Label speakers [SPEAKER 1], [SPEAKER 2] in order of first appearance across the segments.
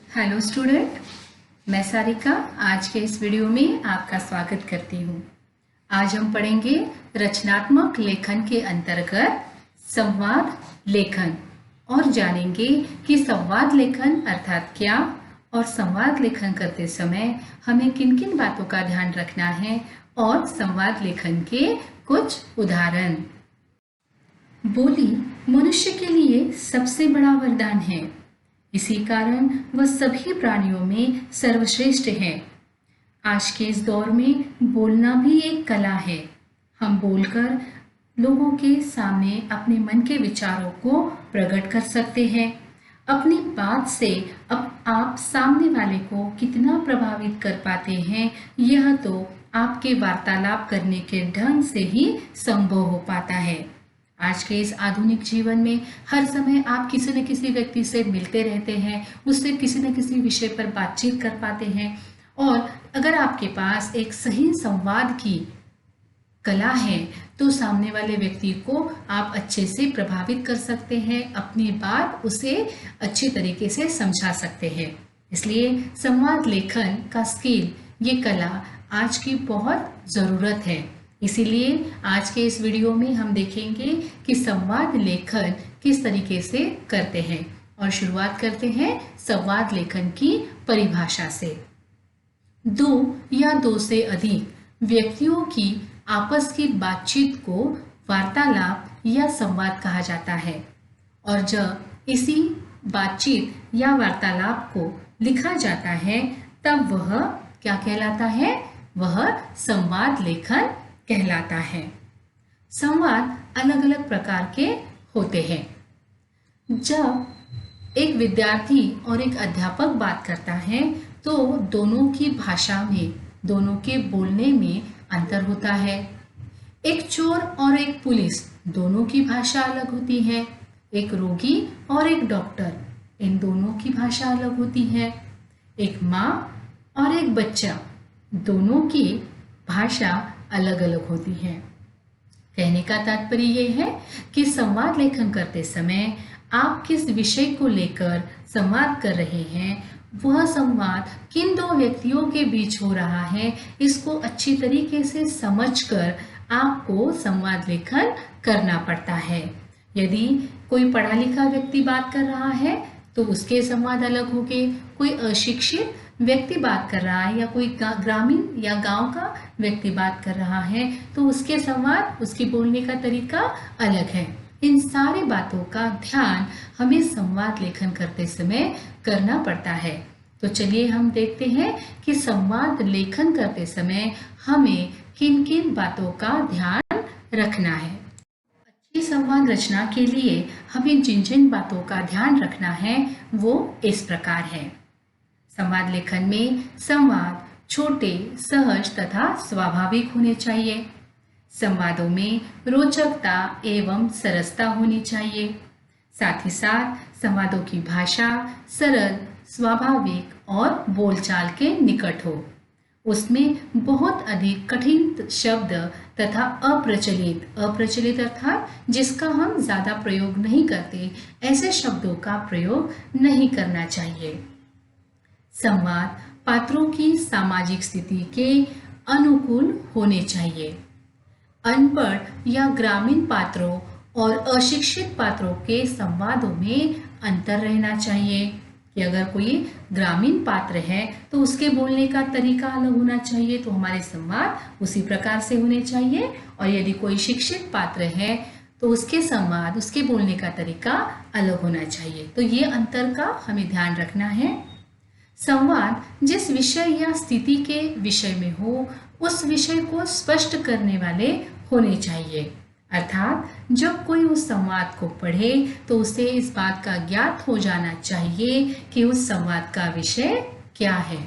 [SPEAKER 1] Hello student, मैं सारिका आज के इस वीडियो में आपका स्वागत करती हूँ। आज हम पढ़ेंगे रचनात्मक लेखन के अंतर्गत संवाद लेखन और जानेंगे कि संवाद लेखन अर्थात क्या और संवाद लेखन करते समय हमें किन किन बातों का ध्यान रखना है और संवाद लेखन के कुछ उदाहरण। बोली मनुष्य के लिए सबसे बड़ा वरदान है, इसी कारण वह सभी प्राणियों में सर्वश्रेष्ठ है। आज के इस दौर में बोलना भी एक कला है। हम बोलकर लोगों के सामने अपने मन के विचारों को प्रकट कर सकते हैं। अपनी बात से अब आप सामने वाले को कितना प्रभावित कर पाते हैं, यह तो आपके वार्तालाप करने के ढंग से ही संभव हो पाता है। आज के इस आधुनिक जीवन में हर समय आप किसी न किसी व्यक्ति से मिलते रहते हैं, उससे किसी न किसी विषय पर बातचीत कर पाते हैं और अगर आपके पास एक सही संवाद की कला है तो सामने वाले व्यक्ति को आप अच्छे से प्रभावित कर सकते हैं, अपनी बात उसे अच्छे तरीके से समझा सकते हैं। इसलिए संवाद लेखन का स्किल, ये कला आज की बहुत ज़रूरत है। इसीलिए आज के इस वीडियो में हम देखेंगे कि संवाद लेखन किस तरीके से करते हैं और शुरुआत करते हैं संवाद लेखन की परिभाषा से। दो या दो से अधिक व्यक्तियों की आपस की बातचीत को वार्तालाप या संवाद कहा जाता है और जब इसी बातचीत या वार्तालाप को लिखा जाता है तब वह क्या कहलाता है? वह संवाद लेखन कहलाता है। संवाद अलग अलग प्रकार के होते हैं। जब एक विद्यार्थी और एक अध्यापक बात करता है तो दोनों की भाषा में, दोनों के बोलने में अंतर होता है। एक चोर और एक पुलिस, दोनों की भाषा अलग होती है। एक रोगी और एक डॉक्टर, इन दोनों की भाषा अलग होती है। एक माँ और एक बच्चा, दोनों की भाषा अलग अलग होती है। कहने का तात्पर्य यह है कि संवाद लेखन करते समय आप किस विषय को लेकर संवाद कर रहे हैं, वह संवाद किन दो व्यक्तियों के बीच हो रहा है, इसको अच्छी तरीके से समझकर आपको संवाद लेखन करना पड़ता है। यदि कोई पढ़ा लिखा व्यक्ति बात कर रहा है तो उसके संवाद अलग होंगे। कोई अशिक्षित व्यक्ति बात कर रहा है या कोई ग्रामीण या गांव का व्यक्ति बात कर रहा है तो उसके संवाद, उसकी बोलने का तरीका अलग है। इन सारी बातों का ध्यान हमें संवाद लेखन करते समय करना पड़ता है। तो चलिए हम देखते हैं कि संवाद लेखन करते समय हमें किन किन बातों का ध्यान रखना है। अच्छी संवाद रचना के लिए हमें जिन जिन बातों का ध्यान रखना है वो इस प्रकार है। संवाद लेखन में संवाद छोटे, सहज तथा स्वाभाविक होने चाहिए। संवादों में रोचकता एवं सरसता होनी चाहिए। साथ ही साथ संवादों की भाषा सरल, स्वाभाविक और बोलचाल के निकट हो। उसमें बहुत अधिक कठिन शब्द तथा अप्रचलित अर्थात जिसका हम ज़्यादा प्रयोग नहीं करते, ऐसे शब्दों का प्रयोग नहीं करना चाहिए। संवाद पात्रों की सामाजिक स्थिति के अनुकूल होने चाहिए। अनपढ़ या ग्रामीण पात्रों और अशिक्षित पात्रों के संवादों में अंतर रहना चाहिए कि अगर कोई ग्रामीण पात्र है तो उसके बोलने का तरीका अलग होना चाहिए, तो हमारे संवाद उसी प्रकार से होने चाहिए। और यदि कोई शिक्षित पात्र है तो उसके संवाद, उसके बोलने का तरीका अलग होना चाहिए। तो ये अंतर का हमें ध्यान रखना है। संवाद जिस विषय या स्थिति के विषय में हो, उस विषय को स्पष्ट करने वाले होने चाहिए। अर्थात जब कोई उस संवाद को पढ़े तो उसे इस बात का ज्ञात हो जाना चाहिए कि उस संवाद का विषय क्या है।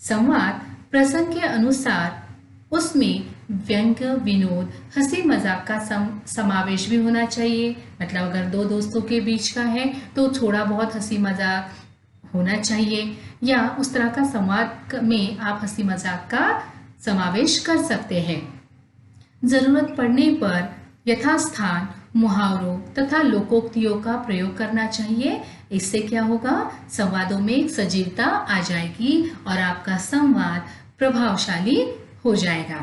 [SPEAKER 1] संवाद प्रसंग के अनुसार उसमें व्यंग, विनोद, हंसी मजाक का समावेश भी होना चाहिए। मतलब अगर दो दोस्तों के बीच का है तो थोड़ा बहुत हंसी मजाक होना चाहिए, या उस तरह का संवाद में आप हंसी मजाक का समावेश कर सकते हैं। जरूरत पड़ने पर यथास्थान मुहावरों तथा लोकोक्तियों का प्रयोग करना चाहिए, इससे क्या होगा, संवादों में एक सजीवता आ जाएगी और आपका संवाद प्रभावशाली हो जाएगा।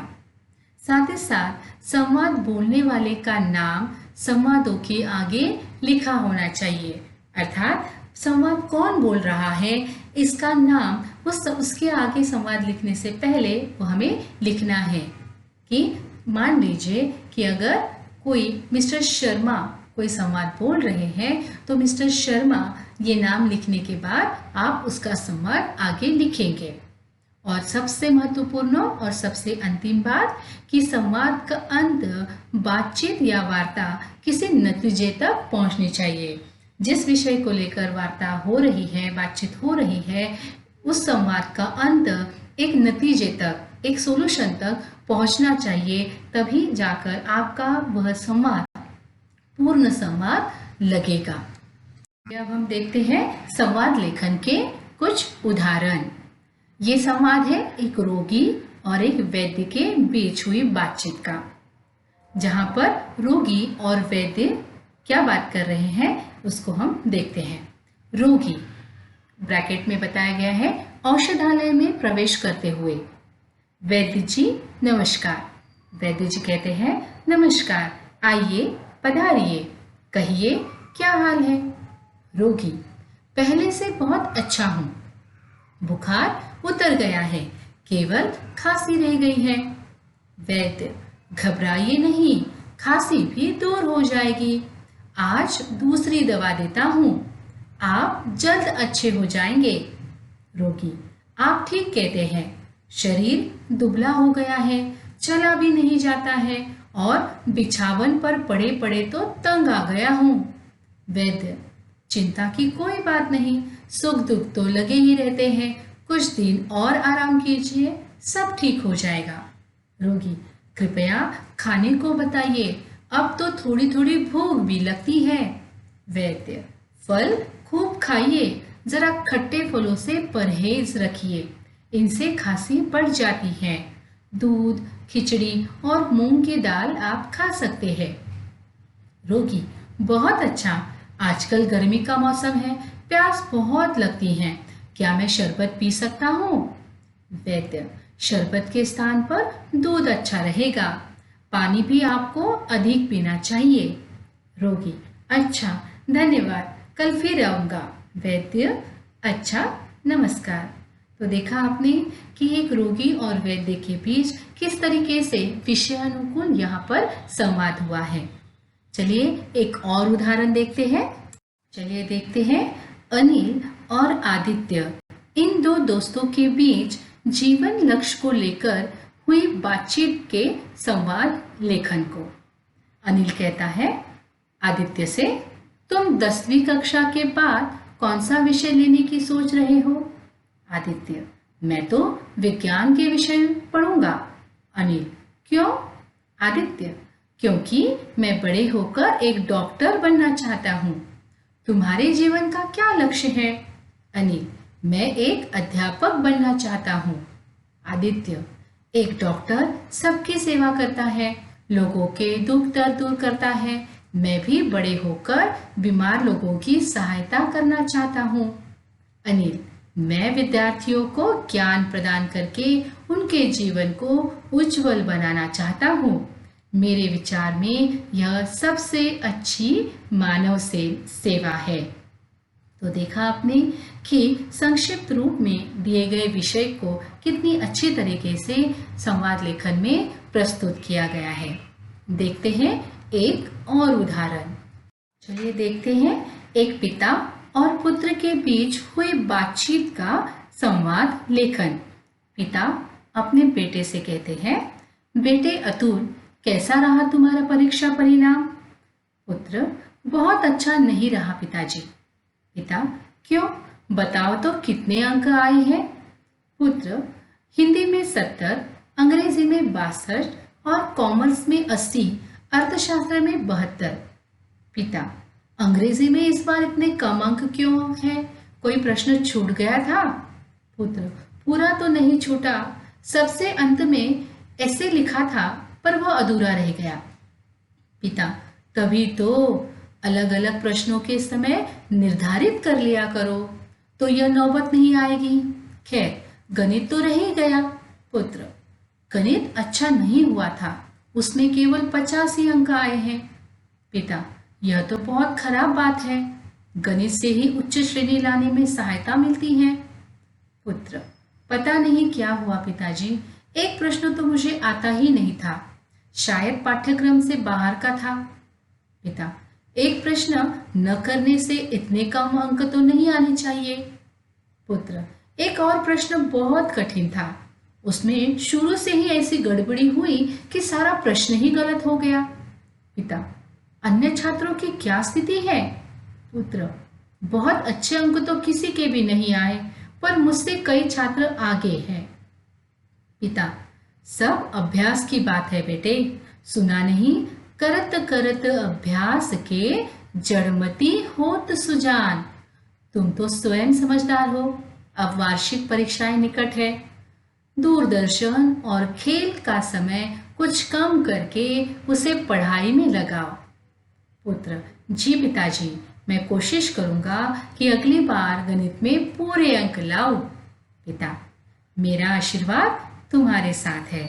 [SPEAKER 1] साथ ही साथ संवाद बोलने वाले का नाम संवादों के आगे लिखा होना चाहिए, अर्थात संवाद कौन बोल रहा है इसका नाम उसके आगे संवाद लिखने से पहले वो हमें लिखना है। कि मान लीजिए कि अगर कोई मिस्टर शर्मा कोई संवाद बोल रहे हैं तो मिस्टर शर्मा ये नाम लिखने के बाद आप उसका संवाद आगे लिखेंगे। और सबसे महत्वपूर्ण और सबसे अंतिम बात कि संवाद का अंत बातचीत या वार्ता किसी नतीजे तक पहुंचनी चाहिए। जिस विषय को लेकर वार्ता हो रही है, बातचीत हो रही है, उस संवाद का अंत एक नतीजे तक, एक सॉल्यूशन तक पहुंचना चाहिए, तभी जाकर आपका वह संवाद पूर्ण संवाद लगेगा। अब हम देखते हैं संवाद लेखन के कुछ उदाहरण। ये संवाद है एक रोगी और एक वैद्य के बीच हुई बातचीत का, जहां पर रोगी और वैद्य क्या बात कर रहे हैं उसको हम देखते हैं। रोगी, ब्रैकेट में बताया गया है, औषधालय में प्रवेश करते हुए, वैद्य जी नमस्कार। वैद्य जी कहते हैं नमस्कार, आइए पधारिए, कहिए क्या हाल है। रोगी, पहले से बहुत अच्छा हूँ, बुखार उतर गया है, केवल खांसी रह गई है। वैद्य, घबराइए नहीं, खांसी भी दूर हो जाएगी, आज दूसरी दवा देता हूँ, आप जल्द अच्छे हो जाएंगे। रोगी, आप ठीक कहते हैं, शरीर दुबला हो गया है, चला भी नहीं जाता है और बिछावन पर पड़े पड़े तो तंग आ गया हूँ। वैद्य, चिंता की कोई बात नहीं, सुख दुख तो लगे ही रहते हैं, कुछ दिन और आराम कीजिए, सब ठीक हो जाएगा। रोगी, कृपया खाने को बताइए, अब तो थोड़ी थोड़ी भूख भी लगती है। वैद्य, फल खूब खाइए, जरा खट्टे फलों से परहेज रखिए, इनसे खांसी बढ़ जाती है। दूध, खिचड़ी और मूंग की दाल आप खा सकते हैं। रोगी, बहुत अच्छा, आजकल गर्मी का मौसम है, प्यास बहुत लगती है, क्या मैं शरबत पी सकता हूँ? वैद्य, शरबत के स्थान पर दूध अच्छा रहेगा, पानी भी आपको अधिक पीना चाहिए। रोगी, अच्छा धन्यवाद, कल फिर आऊँगा। वैद्य, अच्छा नमस्कार। तो देखा आपने कि एक रोगी और वैद्य के बीच किस तरीके से विषयानुकूल यहाँ पर संवाद हुआ है। चलिए एक और उदाहरण देखते हैं। चलिए देखते हैं अनिल और आदित्य, इन दो दोस्तों के बीच जीवन लक्ष्य को लेकर हुई बातचीत के संवाद लेखन को। अनिल कहता है आदित्य से, तुम 10वीं कक्षा के बाद कौन सा विषय लेने की सोच रहे हो? आदित्य, मैं तो विज्ञान के विषय पढ़ूंगा। अनिल, क्यों? आदित्य, क्योंकि मैं बड़े होकर एक डॉक्टर बनना चाहता हूँ। तुम्हारे जीवन का क्या लक्ष्य है? अनिल, मैं एक अध्यापक बनना चाहता हूँ। आदित्य, एक डॉक्टर सबकी सेवा करता है, लोगों के दुख दर्द दूर करता है, मैं भी बड़े होकर बीमार लोगों की सहायता करना चाहता हूँ। अनिल, मैं विद्यार्थियों को ज्ञान प्रदान करके उनके जीवन को उज्जवल बनाना चाहता हूँ। मेरे विचार में यह सबसे अच्छी मानव सेवा है। तो देखा आपने कि संक्षिप्त रूप में दिए गए विषय को कितनी अच्छी तरीके से संवाद लेखन में प्रस्तुत किया गया है। देखते हैं एक और उदाहरण। चलिए देखते हैं एक पिता और पुत्र के बीच हुई बातचीत का संवाद लेखन। पिता अपने बेटे से कहते हैं, बेटे अतुल, कैसा रहा तुम्हारा परीक्षा परिणाम? पुत्र, बहुत अच्छा नहीं रहा पिताजी। पिता, क्यों? बताओ तो कितने अंक आए हैं? पुत्र, हिंदी में 70, अंग्रेजी में 62 और कॉमर्स में 80, अर्थशास्त्र में 72। पिता, अंग्रेजी में इस बार इतने कम अंक क्यों हैं? कोई प्रश्न छूट गया था? पुत्र, पूरा तो नहीं छूटा, सबसे अंत में ऐसे लिखा था पर वह अधूरा रह गया। पिता, तभी तो अलग अलग प्रश्नों के समय निर्धारित कर लिया करो तो यह नौबत नहीं आएगी। खैर, गणित तो रह ही गया। पुत्र: गणित अच्छा नहीं हुआ था, उसमें केवल 50 ही अंक आए हैं। पिता: यह तो बहुत खराब बात है, गणित से ही उच्च श्रेणी लाने में सहायता मिलती है। पुत्र: पता नहीं क्या हुआ पिताजी, एक प्रश्न तो मुझे आता ही नहीं था, शायद पाठ्यक्रम से बाहर का था। पिता: एक प्रश्न न करने से इतने कम अंक तो नहीं आने चाहिए। पुत्र: एक और प्रश्न बहुत कठिन था, उसमें शुरू से ही ऐसी गड़बड़ी हुई कि सारा प्रश्न ही गलत हो गया। पिता: अन्य छात्रों की क्या स्थिति है? पुत्र: बहुत अच्छे अंक तो किसी के भी नहीं आए, पर मुझसे कई छात्र आगे हैं। पिता: सब अभ्यास की बात है बेटे, सुना नहीं, करत करत अभ्यास के जड़मति होत सुजान। तुम तो स्वयं समझदार हो, अब वार्षिक परीक्षाएं निकट है, दूरदर्शन और खेल का समय कुछ कम करके उसे पढ़ाई में लगाओ। पुत्र: जी पिताजी, मैं कोशिश करूंगा कि अगली बार गणित में पूरे अंक लाऊं। पिता: मेरा आशीर्वाद तुम्हारे साथ है।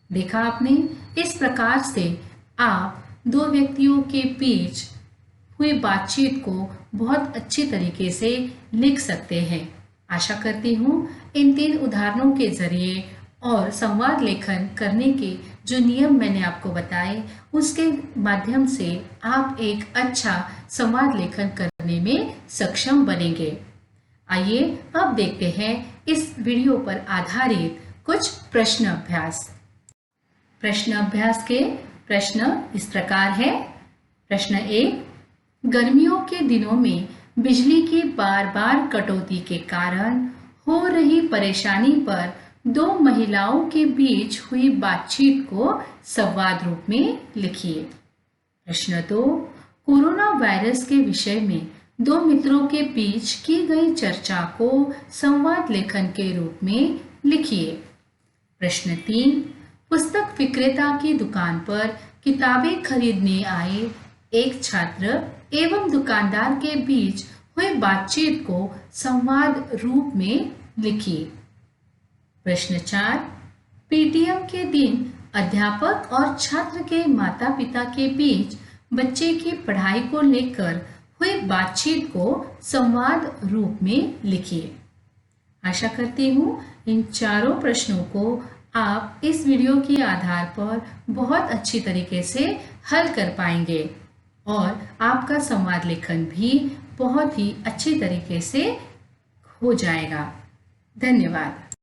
[SPEAKER 1] देखा आपने, इस प्रकार से आप दो व्यक्तियों के बीच हुई बातचीत को बहुत अच्छी तरीके से लिख सकते हैं। आशा करती हूँ इन 3 उदाहरणों के जरिए और संवाद लेखन करने के जो नियम मैंने आपको बताए उसके माध्यम से आप एक अच्छा संवाद लेखन करने में सक्षम बनेंगे। आइए अब देखते हैं इस वीडियो पर आधारित कुछ प्रश्न अभ्यास। प्रश्न अभ्यास के प्रश्न इस प्रकार है। प्रश्न 1, गर्मियों के दिनों में बिजली की बार बार कटौती के कारण हो रही परेशानी पर 2 महिलाओं के बीच हुई बातचीत को संवाद रूप में लिखिए। प्रश्न 2, कोरोना वायरस के विषय में 2 मित्रों के बीच की गई चर्चा को संवाद लेखन के रूप में लिखिए। प्रश्न 3, पुस्तक विक्रेता की दुकान पर किताबें खरीदने आए एक छात्र एवं दुकानदार के बीच हुई बातचीत को संवाद रूप में लिखिए। प्रश्न 4, पीटीएम के दिन अध्यापक और छात्र के माता पिता के बीच बच्चे की पढ़ाई को लेकर हुई बातचीत को संवाद रूप में लिखिए। आशा करती हूँ इन चारों प्रश्नों को आप इस वीडियो के आधार पर बहुत अच्छी तरीके से हल कर पाएंगे और आपका संवाद लेखन भी बहुत ही अच्छी तरीके से हो जाएगा। धन्यवाद।